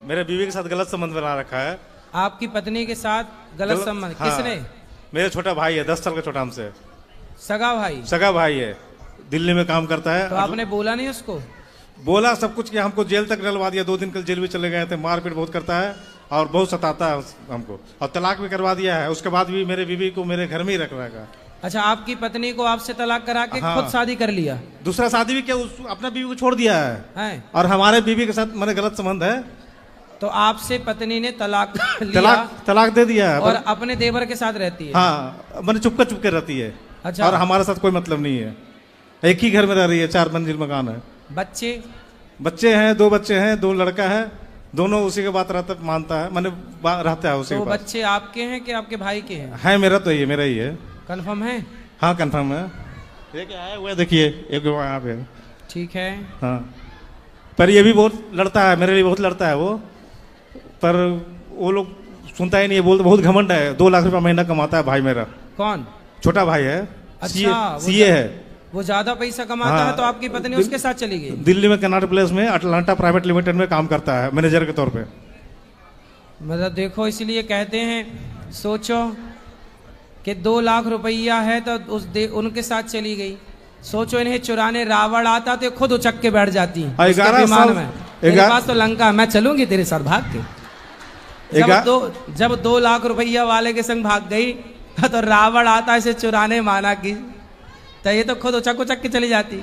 मेरे बीवी के साथ गलत संबंध बना रखा है। आपकी पत्नी के साथ गलत संबंध? हाँ, किसने? मेरा छोटा भाई है, 10 साल का छोटा हमसे। सगा भाई? सगा भाई है, दिल्ली में काम करता है। तो आपने बोला नहीं उसको? बोला सब कुछ किया, हमको जेल तक डलवा दिया। 2 दिन कल जेल में चले गए थे। मारपीट बहुत करता है और बहुत सताता है हमको, और तलाक भी करवा दिया है। उसके बाद भी मेरे बीवी को मेरे घर में ही रख रखा। अच्छा, आपकी पत्नी को आपसे तलाक करा के हाँ, खुद शादी कर लिया? दूसरा शादी भी किया, अपना बीवी को छोड़ दिया है। और हमारे बीवी के साथ मैंने गलत संबंध है। तो आपसे पत्नी ने तलाक लिया? तलाक दे दिया है। और अपने देवर के साथ रहती है? हाँ, मैंने चुपके रहती है। अच्छा। और हमारे साथ कोई मतलब नहीं है। एक ही घर में रह रही है, 4 मंजिल मकान है। बच्चे हैं, 2 बच्चे हैं, 2 लड़का है। दोनों उसी के बात मानता है, मैंने रहता है उसी के पास। पास। बच्चे आपके हैं कि आपके भाई के हैं? है मेरा, तो ये मेरा ही है। कंफर्म है? हाँ कंफर्म है। ये क्या है वो देखिए, एक वहाँ पे। ठीक है। हाँ, पर ये भी बहुत लड़ता है, मेरे लिए बहुत लड़ता है वो। पर वो लोग सुनता ही नहीं है, बोलते बहुत घमंड है। 2 लाख रुपया महीना कमाता है भाई मेरा। कौन? छोटा भाई है। अच्छा, सीए है। वो ज्यादा पैसा कमाता है, तो आपकी पत्नी उसके साथ चली गई? दिल्ली में कनाट प्लेस में अटलांटा प्राइवेट लिमिटेड में काम करता है, मैनेजर के तौर पे। मतलब देखो, इसलिए कहते हैं, सोचो कि 2 लाख रुपया है तो उनके साथ चली गई। सोचो, इन्हें चुराने रावण आता तो खुद उचक के बैठ जाती। 11 साल में मेरे पास तो लंका, मैं चलूंगी तेरे साथ भाग के। जब 2 लाख रुपया वाले के संग भाग गई तो रावण आता इसे चुराने माना की, तो ये तो खुद उचक के चली जाती।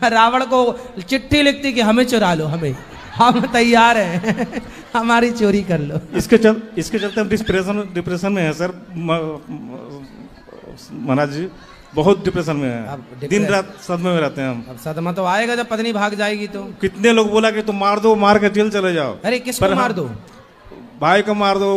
रावण को चिट्ठी लिखती कि हमें चुरा लो, हम तैयार हैं हमारी चोरी कर लो। इसके चलते हम डिप्रेशन में है सर। महाराज जी बहुत डिप्रेशन में है, दिन रात सदमे में रहते हैं हम। अब सदमा तो आएगा जब पत्नी भाग जाएगी तो। कितने लोग बोला कि तुम मार दो, मार के जेल चले जाओ। अरे किसको मार दो? भाई को मार दो,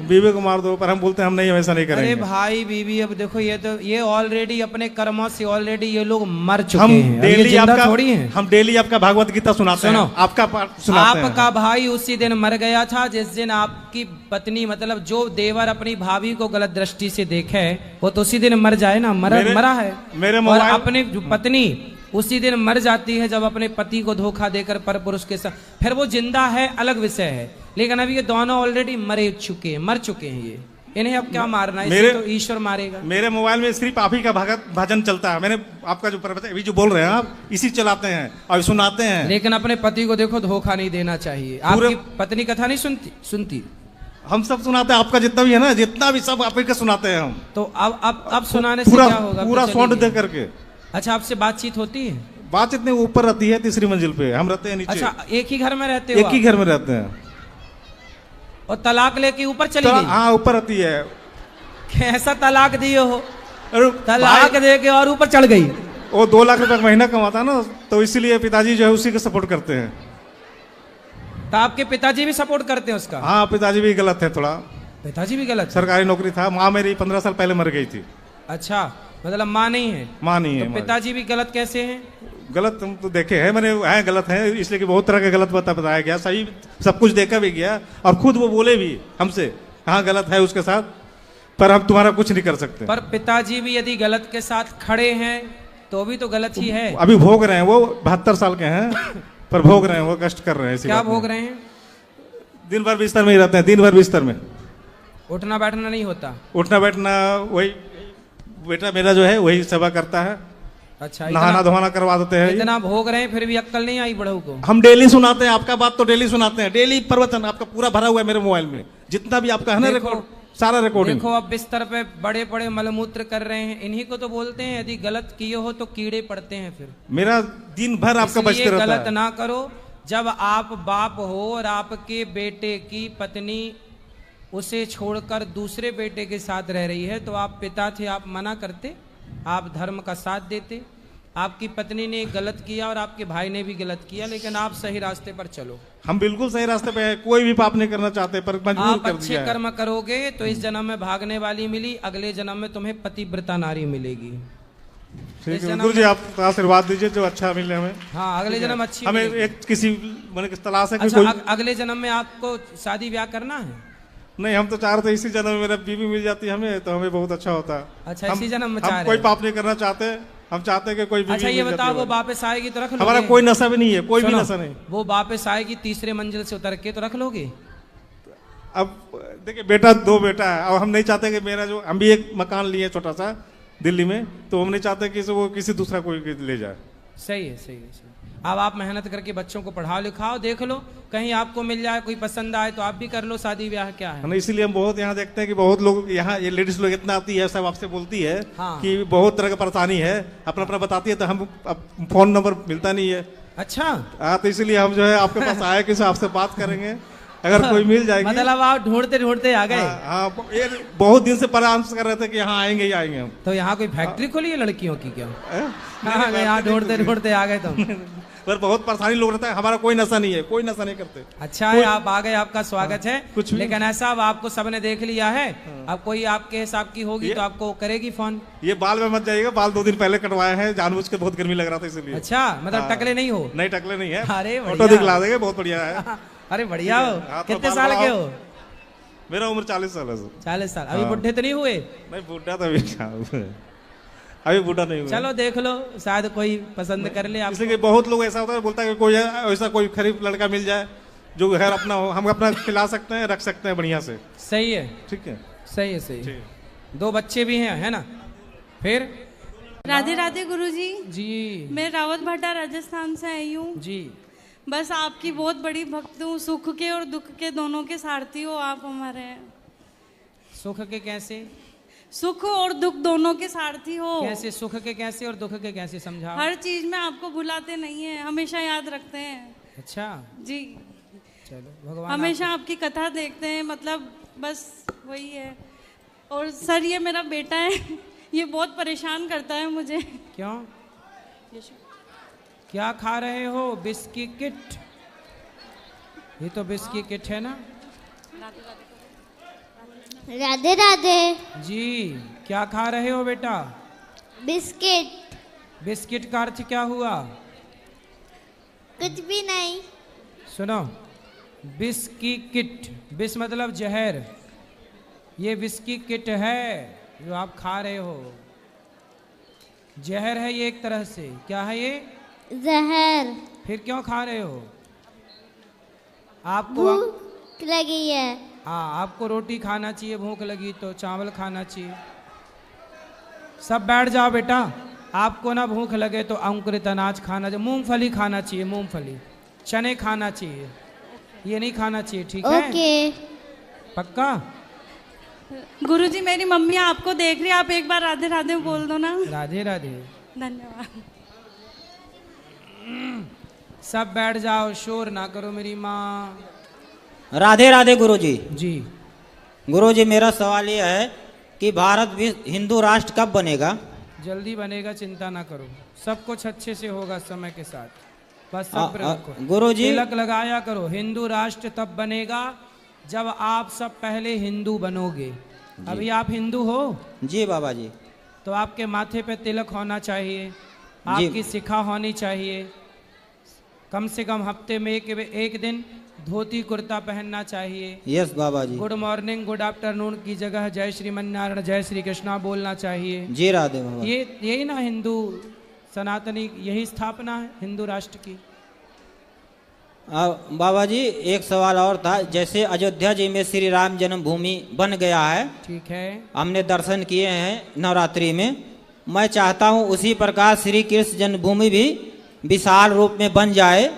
बीवी को मार दो। पर हम बोलते हैं हम नहीं, ऐसा नहीं करेंगे। अरे भाई बीवी, अब देखो ये ऑलरेडी अपने कर्मों से ऑलरेडी ये लोग मर चुके हैं। डेली आपका थोड़ी हैं। हम डेली आपका भागवत गीता सुनाते हैं, आपका सुनाते हैं। आपका भाई उसी दिन मर गया था जिस दिन आपकी पत्नी, मतलब जो देवर अपनी भाभी को गलत दृष्टि से देखे, वो तो उसी दिन मर जाए ना। मरा है मेरे। और अपनी पत्नी उसी दिन मर जाती है जब अपने पति को धोखा देकर पर पुरुष के साथ। फिर वो जिंदा है, अलग विषय है, लेकिन अभी ये दोनों ऑलरेडी मर चुके हैं। ये इन्हें अब क्या मारना है? तो ईश्वर मारेगा। मेरे मोबाइल में सिर्फ आप ही का भजन चलता है। मैंने आपका जो अभी जो बोल रहे हैं आप, इसी चलाते हैं और सुनाते हैं। लेकिन अपने पति को देखो धोखा नहीं देना चाहिए। आपकी पत्नी कथा नहीं सुनती? हम सब सुनाते हैं, आपका जितना भी है ना, जितना भी सब आप ही का सुनाते हैं हम। तो अब सुनाने से क्या होगा? पूरा साउंड दे करके। अच्छा, आपसे बातचीत होती है? बातचीत नहीं, ऊपर रहती है 3री मंजिल पे, हम रहते हैं नीचे। अच्छा, एक ही घर में रहते हो? एक ही घर में रहते हैं। और तलाक लेके ऊपर चली गई? हाँ, ऊपर रहती है। कैसा तलाक दिए हो? तलाक दे के और ऊपर चढ़ गई? वो 2 लाख रुपए महीना कमाता है ना, तो इसीलिए पिताजी जो है उसी को सपोर्ट करते हैं। तो आपके पिताजी भी सपोर्ट करते हैं उसका? हाँ, पिताजी भी गलत है थोड़ा। पिताजी भी गलत? सरकारी नौकरी था। माँ मेरी 15 साल पहले मर गई थी। अच्छा, मतलब माँ नहीं है? माँ नहीं है। तो पिताजी भी गलत कैसे हैं? गलत हम तो देखे हैं मैंने, है गलत है, इसलिए कि बहुत तरह के गलत बताया गया। सही सब कुछ देखा भी गया, और खुद वो बोले भी हमसे, हाँ गलत है उसके साथ, पर हम तुम्हारा कुछ नहीं कर सकते। पर पिताजी भी यदि गलत के साथ खड़े हैं तो भी तो गलत ही है। अभी भोग रहे हैं, वो 72 साल के हैं, पर भोग रहे हैं, वो कष्ट कर रहे हैं। क्या भोग रहे हैं? दिन भर बिस्तर में ही रहते हैं, दिन भर बिस्तर में। उठना बैठना नहीं होता? उठना बैठना, वही बेटा मेरा जो है वही सेवा करता है। अच्छा, नहाना धोना करवा देते हैं। इतना भोग रहे हैं फिर भी अक्कल नहीं आई बड़ों को? हम डेली सुनाते हैं, आपका बात तो डेली सुनाते हैं। डेली प्रवचन आपका पूरा भरा हुआ है मेरे मोबाइल में, जितना भी आपका है ना रिकॉर्ड, सारा रिकॉर्डिंग। देखो, अब बिस्तर पे बड़े बड़े मलमूत्र कर रहे हैं, इन्हीं को तो बोलते हैं यदि गलत किए हो तो कीड़े पड़ते हैं। फिर मेरा दिन भर आपका बचते रहता है। गलत ना करो। जब आप बाप हो और आपके बेटे की पत्नी उसे छोड़कर दूसरे बेटे के साथ रह रही है, तो आप पिता थे, आप मना करते, आप धर्म का साथ देते। आपकी पत्नी ने गलत किया और आपके भाई ने भी गलत किया, लेकिन आप सही रास्ते पर चलो। हम बिल्कुल सही रास्ते पे हैं, कोई भी पाप नहीं करना चाहते, पर मजबूर आप कर अच्छे दिया है। कर्म करोगे तो इस जन्म में भागने वाली मिली, अगले जन्म में तुम्हें पतिव्रता नारी मिलेगी। ठीक है गुरु जी, आप आशीर्वाद दीजिए जो अच्छा मिले हमें। हाँ, अगले जन्म अच्छी हमें एक किसी मैंने तलाश है कि अच्छा, कोई... अगले जन्म में आपको शादी ब्याह करना है? नहीं, हम तो चाह रहे थे इसी जन्म में मेरा बीवी मिल जाती हमें तो हमें बहुत अच्छा होता। अच्छा, इसी जन्म में हम कोई पाप नहीं करना चाहते, हम चाहते हैं कि कोई अच्छा ये बताओ, वो वापस आएगी तो रख लोगे? हमारा कोई नशा भी नहीं है, कोई भी नशा नहीं। वो वापस आएगी तीसरे मंजिल से उतर के तो रख लोगे? अब देखिए बेटा, 2 बेटा है, और हम नहीं चाहते कि मेरा जो, हम भी एक मकान लिए छोटा सा दिल्ली में, तो हम नहीं चाहते कि वो किसी दूसरा कोई ले जाए। सही है, सही है, सही। अब आप मेहनत करके बच्चों को पढ़ाओ लिखाओ, देख लो कहीं आपको मिल जाए, कोई पसंद आए तो आप भी कर लो शादी ब्याह, क्या है। इसीलिए हम बहुत यहाँ देखते हैं कि बहुत लोग यहाँ, ये लेडीज लोग इतना आती है, सब आपसे बोलती है हाँ। कि बहुत तरह का परेशानी है, अपना अपना बताती है, तो हम फोन नंबर मिलता नहीं है। अच्छा हाँ, तो इसीलिए हम जो है आपके पास आए कि आपसे बात करेंगे, अगर कोई मिल जाएगी। मतलब आप ढूंढते ढूंढते आ गए? हाँ, ये बहुत दिन से परामर्श कर रहे थे कि यहाँ आएंगे ही आएंगे हम। तो यहाँ कोई फैक्ट्री खोली है लड़कियों की क्या? यहाँ ढूंढते ढूंढते आ गए तुम? पर बहुत परेशानी लोग रहता है, हमारा कोई नशा नहीं है, कोई नशा नहीं करते। अच्छा है, आप आ गए, आपका स्वागत है। कुछ लेकिन ऐसा अब आपको सबने देख लिया है, अब कोई आपके हिसाब की होगी तो आपको करेगी फोन। ये बाल में मत जाइएगा, बाल 2 दिन पहले कटवाए हैं, जानबूझ के, बहुत गर्मी लग रहा था इसलिए। अच्छा, मतलब टकले नहीं हो? नहीं, टकले नहीं है। अरे फोटो दिखला देंगे, बहुत बढ़िया है। अरे बढ़िया हो। तो कितने साल के हो? मेरा उम्र 40 साल है। 40 साल। अभी बुढ़े तो नहीं हुए? नहीं, बूढ़ा तो अभी बूढ़ा नहीं हुआ। चलो देख लो, शायद कोई पसंद कर ले आपको। इसलिए बहुत लोग ऐसा होता है, बोलता है कि कोई ऐसा कोई खरीफ लड़का मिल जाए जो घर अपना हो, हम अपना खिला सकते हैं, रख सकते हैं बढ़िया से। सही है, ठीक है, सही है, सही है। 2 बच्चे भी हैं, है ना? फिर राधे राधे गुरुजी। जी, मैं रावत भाटा राजस्थान से आई हूँ जी। बस आपकी बहुत बड़ी भक्त हूँ, सुख के और दुख के दोनों के सारथी हो आप हमारे। सुख के कैसे? सुख और दुख दोनों के सारथी हो। कैसे? सुख के कैसे और दुख के कैसे, समझाओ। हर चीज में आपको भुलाते नहीं है, हमेशा याद रखते हैं। अच्छा जी, चलो भगवान हमेशा आपकी कथा देखते हैं, मतलब बस वही है। और सर ये मेरा बेटा है, ये बहुत परेशान करता है मुझे। क्यों? क्या खा रहे हो? बिस्की किट? ये तो बिस्की किट है ना? राधे राधे जी। क्या खा रहे हो बेटा? बिस्किट। बिस्किट का अर्थ क्या हुआ? कुछ भी नहीं। सुनो, बिस्की किट, बिस मतलब जहर, ये बिस्की किट है जो आप खा रहे हो। जहर है ये एक तरह से। क्या है ये? जहर। फिर क्यों खा रहे हो? आपको भूख लगी है। हाँ, आपको रोटी खाना चाहिए, भूख लगी तो चावल खाना चाहिए। सब बैठ जाओ बेटा। आपको ना भूख लगे तो अंकुरित अनाज खाना चाहिए, मूंगफली खाना चाहिए, मूंगफली, चने खाना चाहिए, ये नहीं खाना चाहिए, ठीक है? ओके। पक्का? गुरुजी मेरी मम्मी आपको देख रही है, आप एक बार राधे राधे बोल दो ना। राधे राधे। धन्यवाद। सब बैठ जाओ, शोर ना करो मेरी माँ। राधे राधे गुरुजी। जी गुरुजी, मेरा सवाल यह है कि भारत हिंदू राष्ट्र कब बनेगा? जल्दी बनेगा, चिंता ना करो, सब कुछ अच्छे से होगा समय के साथ, बस सब्र रखो। गुरुजी, तिलक लगाया करो। हिंदू राष्ट्र तब बनेगा जब आप सब पहले हिंदू बनोगे। अभी आप हिंदू हो? जी बाबा जी। तो आपके माथे पे तिलक होना चाहिए, आपकी शिखा होनी चाहिए, कम से कम हफ्ते में एक दिन धोती कुर्ता पहनना चाहिए। यस बाबा जी। गुड मॉर्निंग, गुड आफ्टरनून की जगह जय श्रीमन्नारायण, जय श्री कृष्णा बोलना चाहिए। जी राधे बाबा। यही ना हिंदू सनातनी, यही स्थापना है हिंदू राष्ट्र की। बाबा जी, एक सवाल और था। जैसे अयोध्या जी में श्री राम जन्मभूमि बन गया है, ठीक है, हमने दर्शन किए हैं नवरात्रि में, मैं चाहता हूँ उसी प्रकार श्री कृष्ण जन्मभूमि भी विशाल रूप में बन जाए